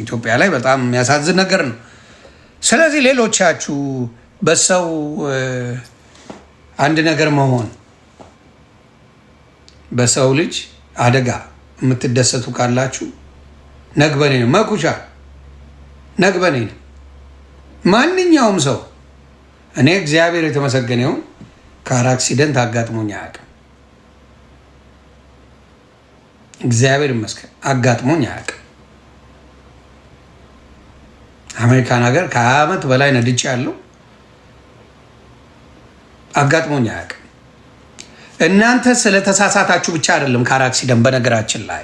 ኢትዮጵያ ላይ በጣም የሚያሳዝን ነገር ነው። ስለዚህ ሌሎቻችሁ በሰው አንድ ነገር መሆን በሰው ልጅ አደጋ የምትደሰቱ ካላችሁ ነግበኔ ነው። መኩሻ ነግበኔ ነው። ማንኛውም ሰው እኔ እግዚአብሔር የተመሰገነውን ካር አክሲደንት አጋጥሞኝ አያውቅም። እግዚአብሔር ይመስገን አጋጥሞኝ አያውቅም። አሜሪካን ሀገር ከ20 ዓመት በላይ ነድቼ ያለው አጋጥሞኝ አያውቅም። እናንተ ስለተሳሳታችሁ ብቻ አይደለም ካር አክሲደንት። በነገራችን ላይ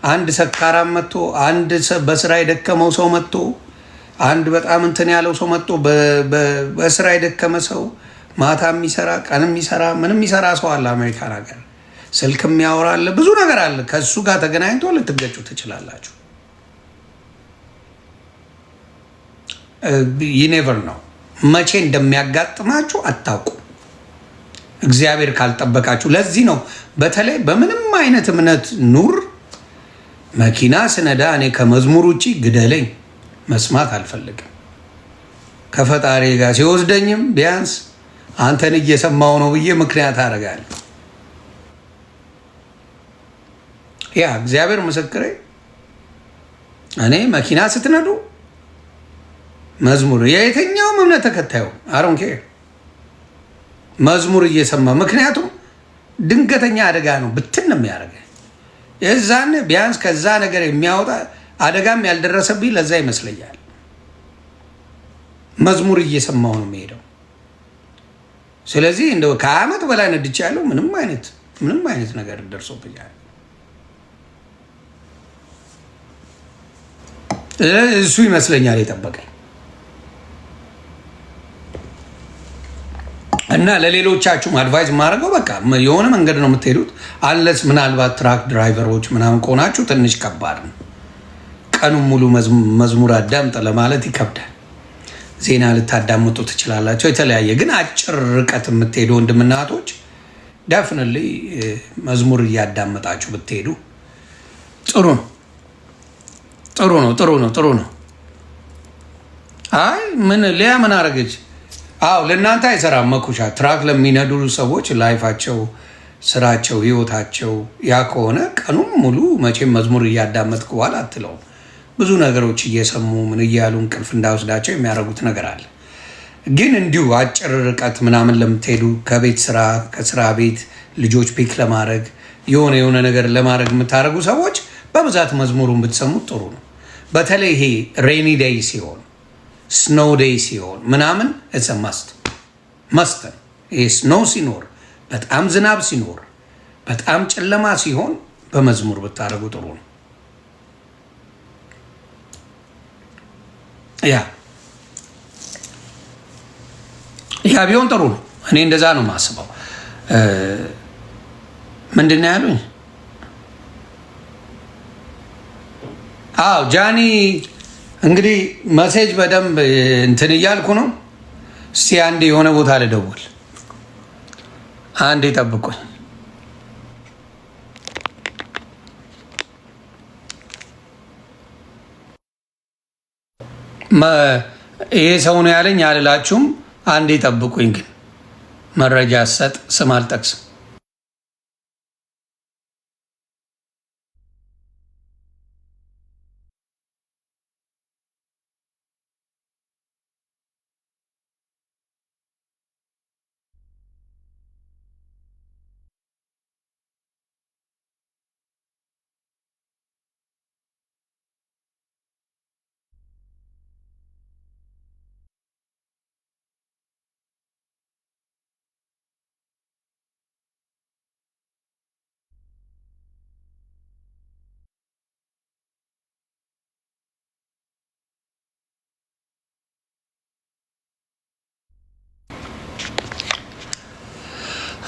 አንድ ሰካራም መጥቶ፣ አንድ በስራ የደከመው ሰው መጥቶ፣ አንድ በጣም እንትን ያለው ሰው መጥቶ፣ በስራ የደከመ ሰው ማታ የሚሰራ ቀን የሚሰራ ምንም የሚሰራ ሰው አለ አሜሪካን ሀገር። ስልክ የሚያወራ አለ፣ ብዙ ነገር አለ። ከእሱ ጋር ተገናኝቶ ልትገጩ ትችላላችሁ። ይኔቨር ነው መቼ እንደሚያጋጥማችሁ አታውቁ፣ እግዚአብሔር ካልጠበቃችሁ። ለዚህ ነው በተለይ በምንም አይነት እምነት ኑር፣ መኪና ስነዳ እኔ ከመዝሙር ውጭ ግደለኝ መስማት አልፈልግም። ከፈጣሪ ጋር ሲወስደኝም ቢያንስ አንተን እየሰማው ነው ብዬ ምክንያት አደርጋለሁ። ያ እግዚአብሔር ምስክሬ። እኔ መኪና ስትነዱ መዝሙር የየትኛውም እምነት ተከታዩ አሮንኬ መዝሙር እየሰማ፣ ምክንያቱም ድንገተኛ አደጋ ነው ብትን ነው የሚያደርገ። የዛን ቢያንስ ከዛ ነገር የሚያወጣ አደጋም ያልደረሰብኝ ለዛ ይመስለኛል። መዝሙር እየሰማው ነው የሚሄደው። ስለዚህ እንደው ከዓመት በላይ ነድቻ ያለው ምንም አይነት ነገር ደርሶብኛል። እሱ ይመስለኛል የጠበቀኝ እና ለሌሎቻችሁም አድቫይዝ ማድረገው በቃ የሆነ መንገድ ነው የምትሄዱት። አንለስ ምናልባት ትራክ ድራይቨሮች ምናምን ከሆናችሁ ትንሽ ከባድ ነው። ቀኑን ሙሉ መዝሙር አዳምጥ ለማለት ይከብዳል። ዜና ልታዳምጡ ትችላላቸው የተለያየ። ግን አጭር ርቀት የምትሄዱ ወንድምና እህቶች ዳፍንሊ መዝሙር እያዳመጣችሁ ብትሄዱ ጥሩ ነው። ጥሩ ነው። አይ ምን ሊያ ምን አረገች? አዎ ለእናንተ አይሰራም መኩሻ። ትራክ ለሚነዱ ሰዎች ላይፋቸው፣ ስራቸው፣ ህይወታቸው ያ ከሆነ ቀኑም ሙሉ መቼም መዝሙር እያዳመጥኩ በኋላ አትለው። ብዙ ነገሮች እየሰሙ ምን እያሉ እንቅልፍ እንዳወስዳቸው የሚያደርጉት ነገር አለ። ግን እንዲሁ አጭር ርቀት ምናምን ለምትሄዱ ከቤት ስራ፣ ከስራ ቤት ልጆች ፒክ ለማድረግ የሆነ ነገር ለማድረግ የምታደርጉ ሰዎች በብዛት መዝሙሩን ብትሰሙት ጥሩ ነው። በተለይ ይሄ ሬኒ ዴይ ሲሆን፣ ስኖው ዴይ ሲሆን ምናምን መስትን ይሄ ስኖው ሲኖር፣ በጣም ዝናብ ሲኖር፣ በጣም ጨለማ ሲሆን በመዝሙር ብታደርጉ ጥሩ ነው። ያ ቢሆን ጥሩ ነው። እኔ እንደዛ ነው የማስበው። ምንድን ነው ያሉኝ? አዎ ጃኒ እንግዲህ መሴጅ በደንብ እንትን እያልኩ ነው። እስቲ አንዴ የሆነ ቦታ ልደውል፣ አንዴ ጠብቁኝ። ይሄ ሰው ነው ያለኝ አልላችሁም። አንዴ ጠብቁኝ። ግን መረጃ ሰጥ ስም አልጠቅስም።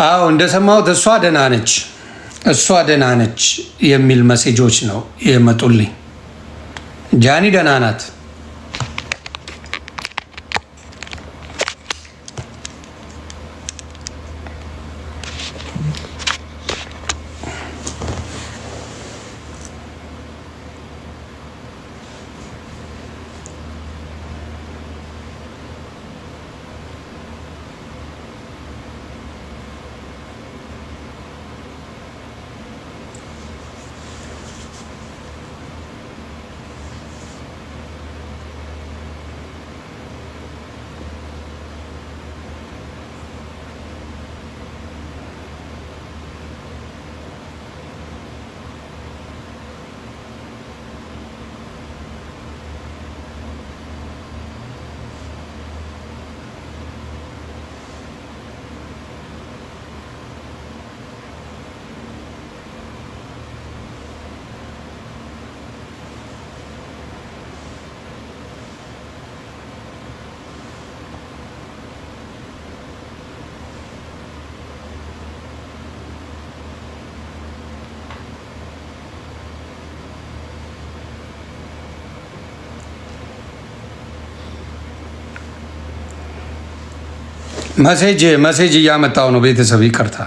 አዎ እንደሰማሁት እሷ ደህና ነች የሚል መሴጆች ነው የመጡልኝ። ጃኒ ደህና ናት። መሴጅ እያመጣው ነው ቤተሰብ ይቅርታ።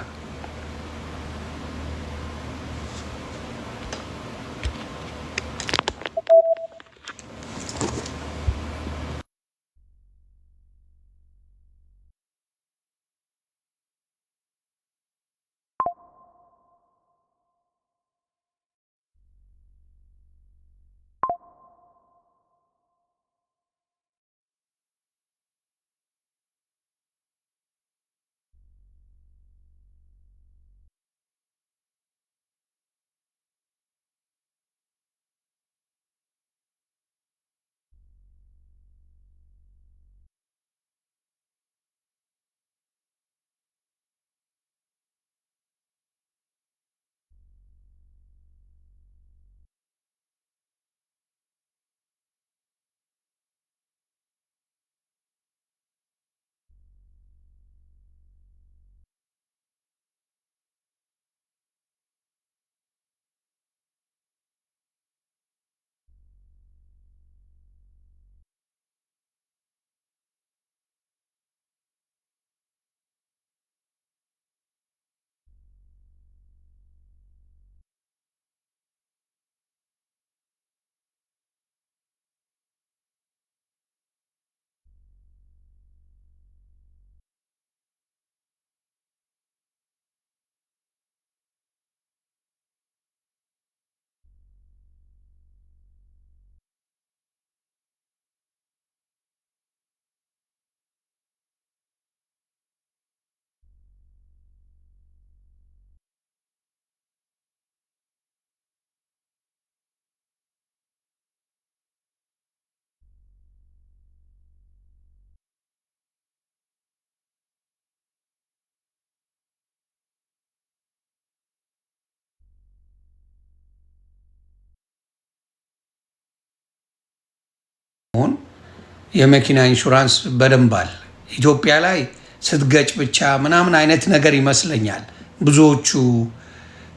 የመኪና ኢንሹራንስ በደንብ አለ። ኢትዮጵያ ላይ ስትገጭ ብቻ ምናምን አይነት ነገር ይመስለኛል ብዙዎቹ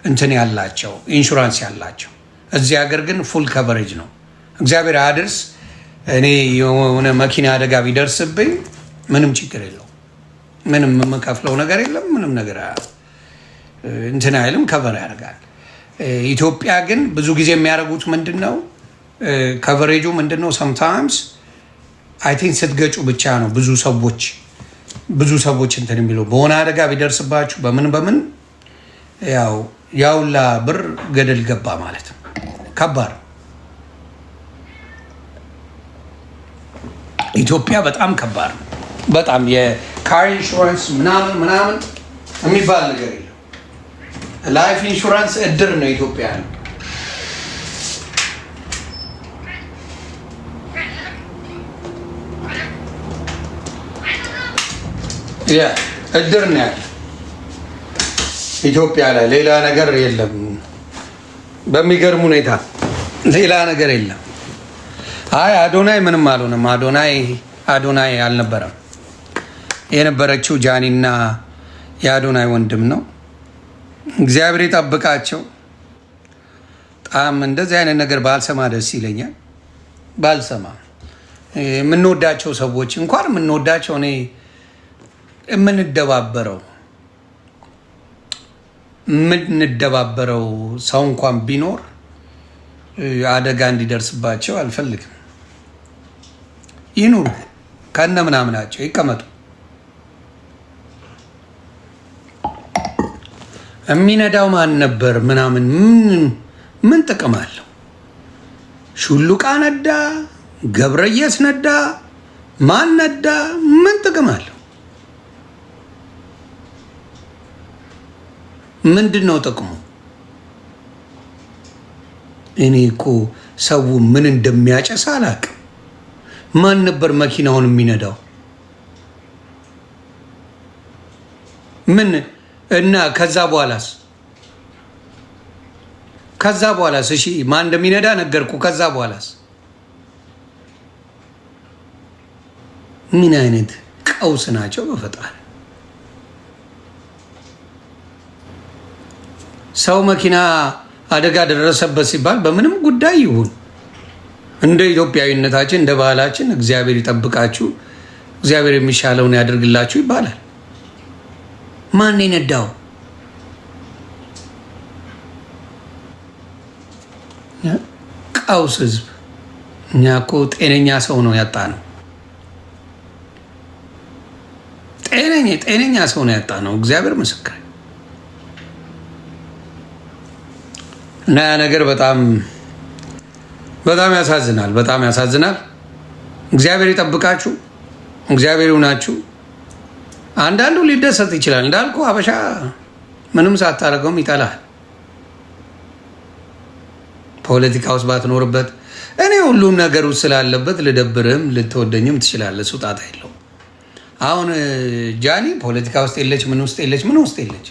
እንትን ያላቸው ኢንሹራንስ ያላቸው። እዚህ ሀገር ግን ፉል ከቨሬጅ ነው። እግዚአብሔር አያድርስ። እኔ የሆነ መኪና አደጋ ቢደርስብኝ ምንም ችግር የለው፣ ምንም የምከፍለው ነገር የለም፣ ምንም ነገር እንትን አይልም፣ ከቨር ያደርጋል። ኢትዮጵያ ግን ብዙ ጊዜ የሚያደርጉት ምንድን ነው ከቨሬጁ ምንድን ነው ሰምታይምስ አይ ቲንክ ስትገጩ ብቻ ነው ብዙ ሰዎች እንትን የሚለው። በሆነ አደጋ ቢደርስባችሁ በምን ያውላ ብር ገደል ገባ ማለት ነው። ከባድ ኢትዮጵያ በጣም ከባድ ነው። በጣም የካር ኢንሹራንስ ምናምን የሚባል ነገር የለም። ላይፍ ኢንሹራንስ እድር ነው ኢትዮጵያ ነው። እድር ነው ያለ ኢትዮጵያ ላይ፣ ሌላ ነገር የለም። በሚገርም ሁኔታ ሌላ ነገር የለም። አይ አዶናይ ምንም አልሆነም። አዶናይ አልነበረም። የነበረችው ጃኒና የአዶናይ ወንድም ነው። እግዚአብሔር ይጠብቃቸው። በጣም እንደዚህ አይነት ነገር ባልሰማ ደስ ይለኛል። ባልሰማ የምንወዳቸው ሰዎች እንኳን የምንወዳቸው እኔ የምንደባበረው ሰው እንኳን ቢኖር አደጋ እንዲደርስባቸው አልፈልግም። ይኑሩ ከነ ምናምናቸው ይቀመጡ። የሚነዳው ማን ነበር ምናምን ምን ጥቅም አለው? ሹሉቃ ነዳ፣ ገብረየስ ነዳ፣ ማን ነዳ? ምን ጥቅም አለው? ምንድን ነው ጥቅሙ? እኔ እኮ ሰው ምን እንደሚያጨስ አላውቅም። ማን ነበር መኪናውን የሚነዳው? ምን እና ከዛ በኋላስ እሺ ማን እንደሚነዳ ነገርኩ። ከዛ በኋላስ ምን አይነት ቀውስ ናቸው በፈጣሪ። ሰው መኪና አደጋ ደረሰበት ሲባል በምንም ጉዳይ ይሁን እንደ ኢትዮጵያዊነታችን እንደ ባህላችን እግዚአብሔር ይጠብቃችሁ፣ እግዚአብሔር የሚሻለውን ያደርግላችሁ ይባላል። ማን የነዳው? ቀውስ ህዝብ። እኛ እኮ ጤነኛ ሰው ነው ያጣ ነው። ጤነኛ ሰው ነው ያጣ ነው። እግዚአብሔር ምስክር እና ያ ነገር በጣም ያሳዝናል። በጣም ያሳዝናል። እግዚአብሔር ይጠብቃችሁ። እግዚአብሔር ይሁናችሁ። አንዳንዱ ሊደሰት ይችላል። እንዳልኩ አበሻ ምንም ሳታደርገውም ይጠላል። ፖለቲካ ውስጥ ባትኖርበት እኔ ሁሉም ነገር ውስጥ ስላለበት ልደብርህም ልትወደኝም ትችላለህ። ሱጣታ የለው። አሁን ጃኒ ፖለቲካ ውስጥ የለች፣ ምን ውስጥ የለች።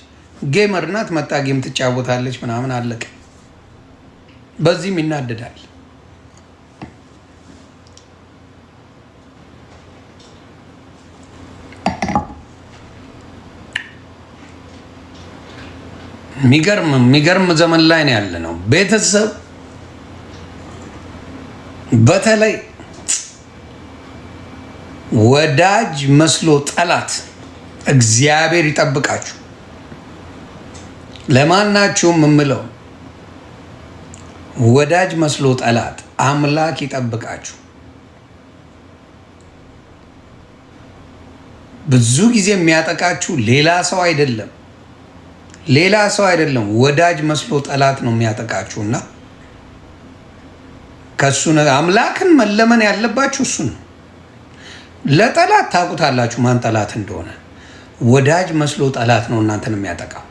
ጌመር ናት። መጣ ጌም ትጫወታለች ምናምን አለቀ። በዚህም ይናደዳል። የሚገርም ዘመን ላይ ነው ያለ ነው። ቤተሰብ በተለይ ወዳጅ መስሎ ጠላት፣ እግዚአብሔር ይጠብቃችሁ። ለማናችሁም የምለው ወዳጅ መስሎ ጠላት አምላክ ይጠብቃችሁ። ብዙ ጊዜ የሚያጠቃችሁ ሌላ ሰው አይደለም፣ ወዳጅ መስሎ ጠላት ነው የሚያጠቃችሁና ከሱ አምላክን መለመን ያለባችሁ እሱ ነው። ለጠላት ታውቁታላችሁ ማን ጠላት እንደሆነ። ወዳጅ መስሎ ጠላት ነው እናንተን የሚያጠቃው።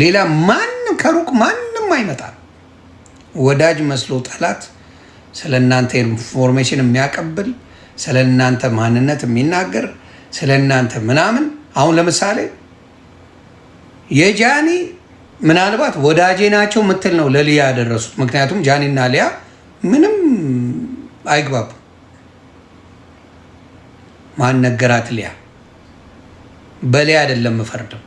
ሌላ ማንም ከሩቅ ማንም አይመጣም። ወዳጅ መስሎ ጠላት ስለ እናንተ ኢንፎርሜሽን የሚያቀብል፣ ስለ እናንተ ማንነት የሚናገር፣ ስለ እናንተ ምናምን። አሁን ለምሳሌ የጃኒ ምናልባት ወዳጄ ናቸው ምትል ነው ለሊያ ያደረሱት። ምክንያቱም ጃኒና ሊያ ምንም አይግባቡ። ማን ነገራት? ሊያ በሊያ አይደለም የምፈርደው።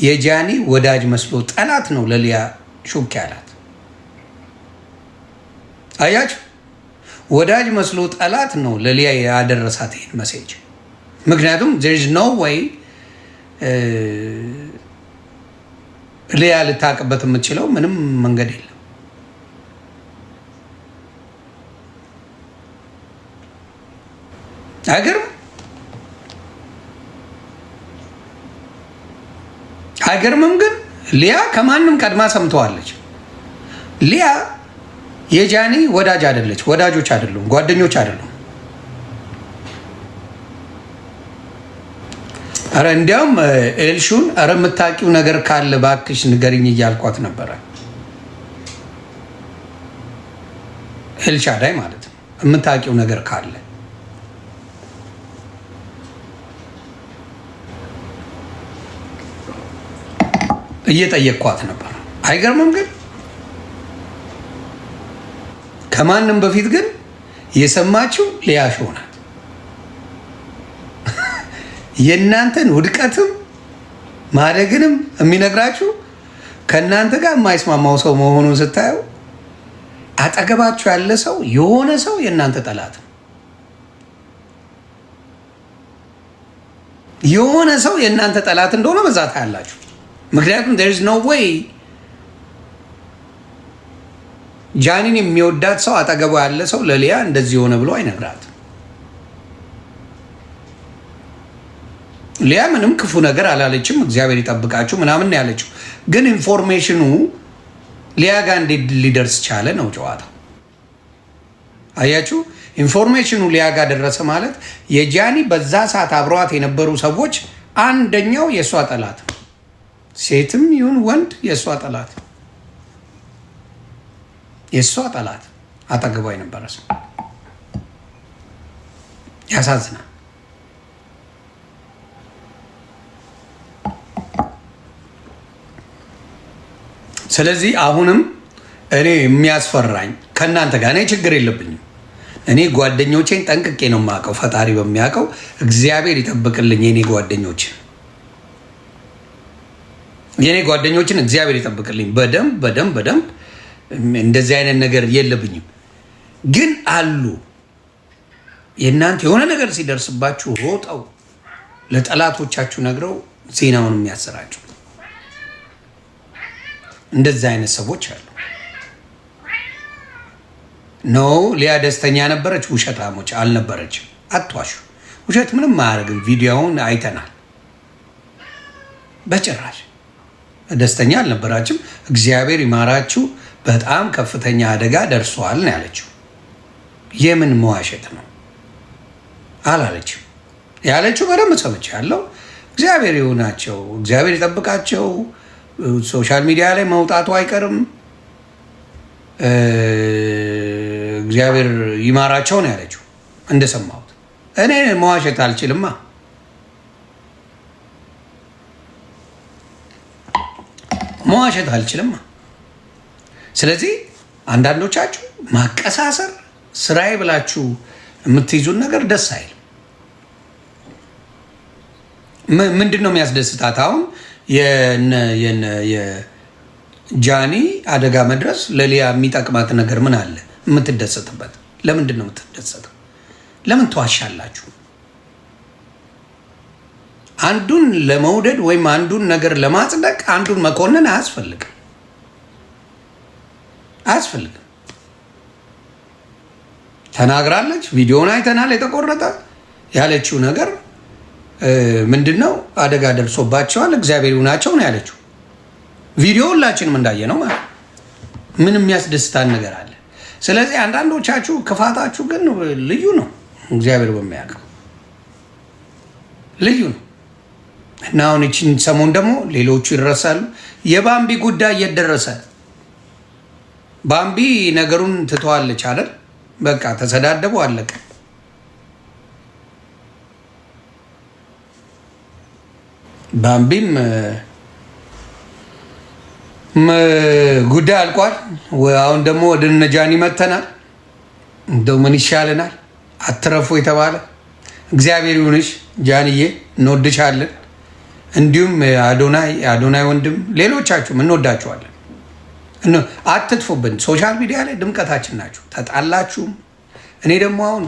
የጃኒ ወዳጅ መስሎ ጠላት ነው ለሊያ ሹክ ያላት። አያችሁ፣ ወዳጅ መስሎ ጠላት ነው ለሊያ ያደረሳት ይሄን መሴጅ። ምክንያቱም there is no way ሊያ ልታቅበት የምትችለው ምንም መንገድ የለም። አይገርምም? ግን ሊያ ከማንም ቀድማ ሰምተዋለች። ሊያ የጃኒ ወዳጅ አይደለች፣ ወዳጆች አይደሉም፣ ጓደኞች አይደሉም። አረ እንዲያውም ኤልሹን አረ የምታውቂው ነገር ካለ ባክሽ ንገሪኝ እያልኳት ነበረ። ኤልሻዳይ ማለት ነው። የምታውቂው ነገር ካለ እየጠየቅኳት ነበር። አይገርምም? ግን ከማንም በፊት ግን የሰማችው ሊያሾ ናት። የእናንተን ውድቀትም ማደግንም የሚነግራችሁ ከእናንተ ጋር የማይስማማው ሰው መሆኑን ስታዩ፣ አጠገባችሁ ያለ ሰው የሆነ ሰው የእናንተ ጠላት ነው። የሆነ ሰው የእናንተ ጠላት እንደሆነ በዛ ታያላችሁ። ምክንያቱም there is no way ጃኒን የሚወዳት ሰው አጠገቧ ያለ ሰው ለሊያ እንደዚህ የሆነ ብሎ አይነግራት። ሊያ ምንም ክፉ ነገር አላለችም። እግዚአብሔር ይጠብቃችሁ ምናምን ያለችው ግን ኢንፎርሜሽኑ ሊያ ጋር እንዴት ሊደርስ ቻለ ነው ጨዋታው። አያችሁ፣ ኢንፎርሜሽኑ ሊያ ጋር ደረሰ ማለት የጃኒ በዛ ሰዓት አብረዋት የነበሩ ሰዎች አንደኛው የእሷ ጠላት፣ ሴትም ይሁን ወንድ የእሷ ጠላት አጠገቧ የነበረ ሰው። ያሳዝናል። ስለዚህ አሁንም እኔ የሚያስፈራኝ ከእናንተ ጋር እኔ ችግር የለብኝም። እኔ ጓደኞቼን ጠንቅቄ ነው የማውቀው። ፈጣሪ በሚያውቀው እግዚአብሔር ይጠብቅልኝ የኔ ጓደኞችን እግዚአብሔር ይጠብቅልኝ። በደንብ እንደዚህ አይነት ነገር የለብኝም። ግን አሉ የእናንተ የሆነ ነገር ሲደርስባችሁ ሮጠው ለጠላቶቻችሁ ነግረው ዜናውን የሚያሰራጩ እንደዚህ አይነት ሰዎች አሉ። ነው ሊያ ደስተኛ ነበረች? ውሸታሞች አልነበረችም። አትዋሹ። ውሸት ምንም አያደርግም። ቪዲዮውን አይተናል። በጭራሽ ደስተኛ አልነበራችም። እግዚአብሔር ይማራችሁ፣ በጣም ከፍተኛ አደጋ ደርሷል ነው ያለችው። የምን መዋሸት ነው አላለችም። ያለችው በደንብ ሰምቻለሁ። እግዚአብሔር ይሁናቸው፣ እግዚአብሔር ይጠብቃቸው። ሶሻል ሚዲያ ላይ መውጣቱ አይቀርም። እግዚአብሔር ይማራቸው ነው ያለችው እንደሰማሁት። እኔ መዋሸት አልችልማ። መዋሸት አልችልማ። ስለዚህ አንዳንዶቻችሁ ማቀሳሰር ስራዬ ብላችሁ የምትይዙን ነገር ደስ አይልም። ምንድን ነው የሚያስደስታት? አሁን የጃኒ አደጋ መድረስ ለሊያ የሚጠቅማት ነገር ምን አለ የምትደሰትበት? ለምንድን ነው የምትደሰተው? ለምን ተዋሻላችሁ? አንዱን ለመውደድ ወይም አንዱን ነገር ለማጽደቅ አንዱን መኮንን አያስፈልግም። ተናግራለች። ቪዲዮውን አይተናል። የተቆረጠ ያለችው ነገር ምንድን ነው? አደጋ ደርሶባቸዋል፣ እግዚአብሔር ይሁናቸው ነው ያለችው። ቪዲዮ ሁላችንም እንዳየ ነው ማለት ምን የሚያስደስታን ነገር አለ? ስለዚህ አንዳንዶቻችሁ ክፋታችሁ ግን ልዩ ነው። እግዚአብሔር በሚያውቀው ልዩ ነው። እና አሁን ይችን ሰሞን ደግሞ ሌሎቹ ይረሳሉ። የባምቢ ጉዳይ እየደረሰ ባምቢ ነገሩን ትተዋለች አይደል? በቃ ተሰዳደቡ፣ አለቀ። ባምቢም ጉዳይ አልቋል። አሁን ደግሞ ወደ እነ ጃኒ መተናል። እንደው ምን ይሻለናል? አትረፉ የተባለ እግዚአብሔር ይሁንሽ ጃንዬ፣ እንወድሻለን። እንዲሁም አዶናይ ወንድም፣ ሌሎቻችሁም እንወዳችኋለን። አትጥፉብን። ሶሻል ሚዲያ ላይ ድምቀታችን ናችሁ። ተጣላችሁም እኔ ደግሞ አሁን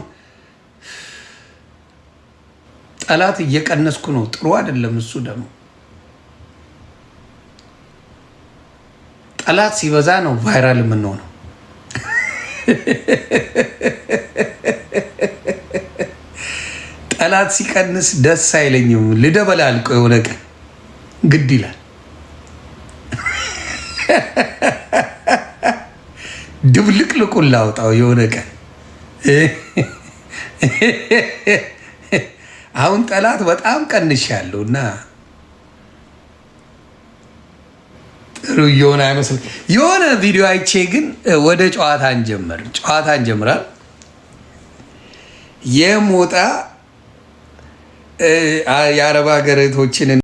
ጠላት እየቀነስኩ ነው። ጥሩ አይደለም። እሱ ደግሞ ጠላት ሲበዛ ነው ቫይራል የምንሆነው። ጠላት ሲቀንስ ደስ አይለኝም። ልደበላልቀው የሆነ ቀን ግድ ይላል። ድብልቅልቁን ላውጣው የሆነ ቀን። አሁን ጠላት በጣም ቀንሻለሁ እና ጥሩ እየሆነ አይመስልም። የሆነ ቪዲዮ አይቼ ግን ወደ ጨዋታ እንጀምራል። የሞጣ የአረብ ሀገር እህቶችን